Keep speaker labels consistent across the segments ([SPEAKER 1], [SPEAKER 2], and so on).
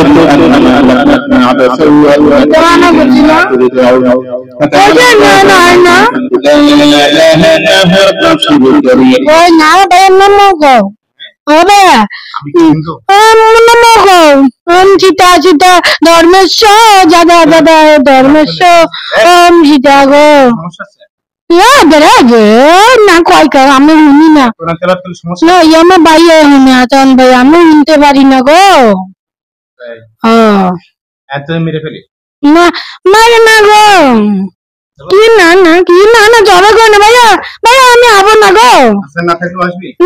[SPEAKER 1] أنما خلقناكم عبثا
[SPEAKER 2] সীতা সীতা ধর্মেশ্বর দাদা দাদা ধর্মেশ্বর ওম সীতা গো না কয় কর আমি শুনি না না আমার ভাই শুনে আছেন ভাই আমি শুনতে পারি না গো না মারে না গো কি না না কি না না যাবে গো না ভাইয়া ভাইয়া আমি আবো না গো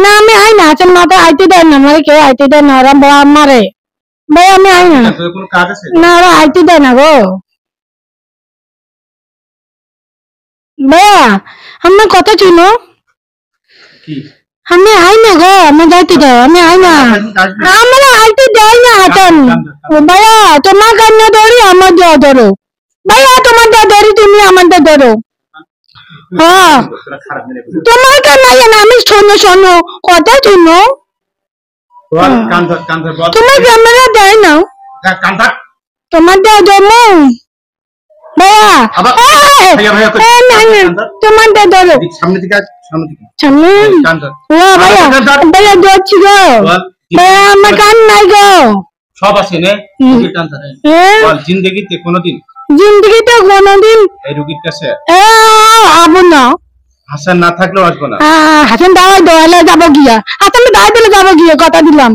[SPEAKER 2] না আমি আই না আছেন মাথা আইতে দেন না আমারে কেউ আইতে দেন না ওরা আমারে ভাই আমি আই না না ওরা আইতে দেন না গো ভাইয়া আমার কথা শুনো আমি আই না গো আমি যাইতে দাও আমি আই না আমরা আইতে দেয় না আছেন ভাইয়া তোমার কান্না ধরি আমার দেওয়া ধরো ভাইয়া তোমার দা ধরি তুমি আমার দা ধরো হ্যাঁ তোমার কান্না না আমি শোনো শোনো কথা শুনো তোমার ক্যামেরা দেয় না তোমার দা জমো ভাইয়া তোমার দা ধরো সামনে ভাইয়া ভাইয়া ধরছি গো ভাইয়া আমার কান নাই গো
[SPEAKER 3] সব আছে নে জিন্দগিতে কোনোদিন
[SPEAKER 2] এই
[SPEAKER 3] রোগীর কাছে
[SPEAKER 2] আবো না
[SPEAKER 3] হাসান না থাকলেও আসবো না
[SPEAKER 2] হাসান দাওয়াই দোয়ালে যাবো গিয়া হাসান দাওয়াই দিলে যাবো গিয়া কথা দিলাম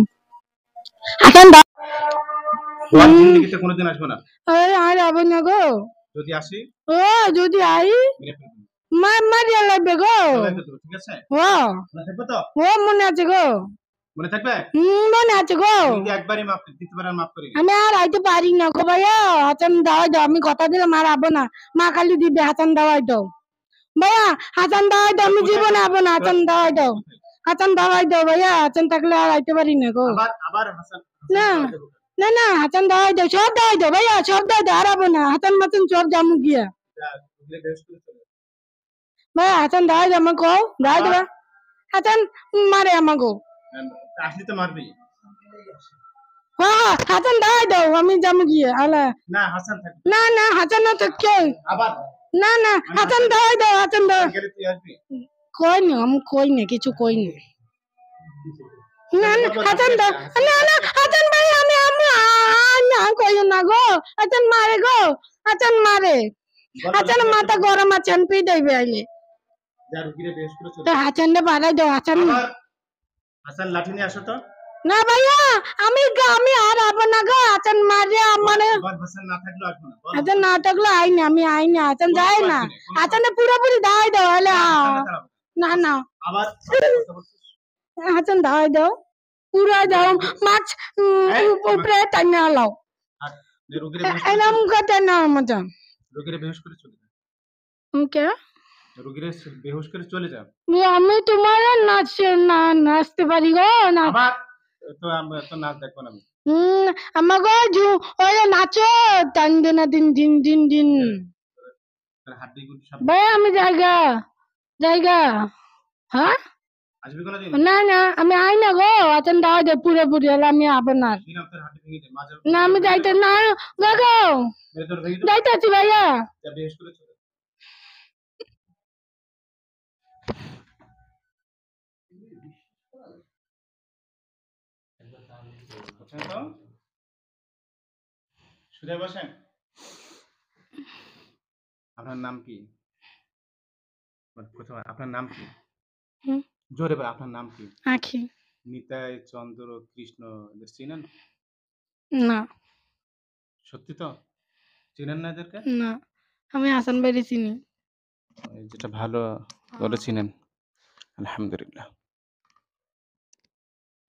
[SPEAKER 2] হাসান
[SPEAKER 3] জিন্দগিতে কোনোদিন আসবো না
[SPEAKER 2] আর আবো না গো
[SPEAKER 3] যদি আসি
[SPEAKER 2] যদি আই মারিয়া লাগবে গো
[SPEAKER 3] ঠিক আছে
[SPEAKER 2] মনে আছে গো
[SPEAKER 3] মনে থাকবে
[SPEAKER 2] মনে আছে গো
[SPEAKER 3] একবারই মাফ দিতে পারেন মাফ করি
[SPEAKER 2] আমি আর আইতে পারি না গো ভাইয়া হাসান দাওয়াই দাও আমি কথা দিলাম আর আবো না মা খালি দিবে হাসান দাওয়াই দাও ভাইয়া হাসান দাওয়াই দাও আমি জীবনে আবো না হাসান দাওয়াই দাও ভাইয়া হাসান থাকলে আর আইতে পারি না গো
[SPEAKER 3] আবার হাসান
[SPEAKER 2] না না না হাসান দাওয়াই দাও সব দাওয়াই দাও ভাইয়া সব দাওয়াই দাও আর আবো না হাসান মাসান সব জামু গিয়া ভাইয়া হাসান দাওয়াই দাও আমাকে দাওয়াই দেবা হাসান মারে আমাকে
[SPEAKER 3] আসলে তো মারবি
[SPEAKER 2] হাসান দাওয়াই দাও আমি জামু গিয়া আলা
[SPEAKER 3] না হাসান থাক
[SPEAKER 2] না না হাসান না থাকছে
[SPEAKER 3] আবার
[SPEAKER 2] না না হাসান দাওয়াই দাও হাসান দাও
[SPEAKER 3] গেলে তুই আসবি
[SPEAKER 2] কই না আমি কই না কিছু কই না না না হাসান দাও না না হাসান ভাই আমি না কই না গো হাসান মারে গো হাসান মারে হাসান মাথা গরম আছে আমি পি দেবে আইলে
[SPEAKER 3] যা রুগীরে বেশ করে চল
[SPEAKER 2] তো হাসান নে বাড়াই দাও
[SPEAKER 3] হাসান লাঠি নিয়ে আসো তো
[SPEAKER 2] না ভাইয়া আমি আর আবো না গো হাসান মারে মানে
[SPEAKER 3] হাসান না থাকলে আসবো না
[SPEAKER 2] হাসান না থাকলে আই না আমি আই না হাসান যায় না হাসান পুরোপুরি দাই দাও হলে না না
[SPEAKER 3] আবার
[SPEAKER 2] হাসান দাই দাও পুরা দাও মাছ উপরে টাইনা লাও এলাম কথা না মজা
[SPEAKER 3] রোগীরে বেহুশ করে চলে যা
[SPEAKER 2] কে
[SPEAKER 3] রোগীরে বেহুশ করে চলে যা
[SPEAKER 2] আমি তোমার নাচতে পারি গো না
[SPEAKER 3] আবার তো নাচ দেখো না
[SPEAKER 2] আমাগো ওই নাচো টান দিন দিন দিন দিন দিন
[SPEAKER 3] হাড্ডি গুলো সব
[SPEAKER 2] ভাই আমি জায়গা হ্যাঁ
[SPEAKER 3] আসবি কোন দিন
[SPEAKER 2] না না আমি আই না গো আছেন দাও দে পুরো হলে আমি আবো না না আমি যাইতে না গো যাইতে আছি ভাইয়া
[SPEAKER 3] বেহুশ করে চলে শুনে বসেন আপনার নাম কি আপনার নাম কি জোরে বল আপনার নাম কি
[SPEAKER 2] আখি
[SPEAKER 3] নিতাই চন্দ্র কৃষ্ণ চিনেন
[SPEAKER 2] না
[SPEAKER 3] সত্যি তো চিনেন না এদেরকে
[SPEAKER 2] না আমি হাসান ভাই চিনি
[SPEAKER 3] যেটা ভালো করে চিনেন আলহামদুলিল্লাহ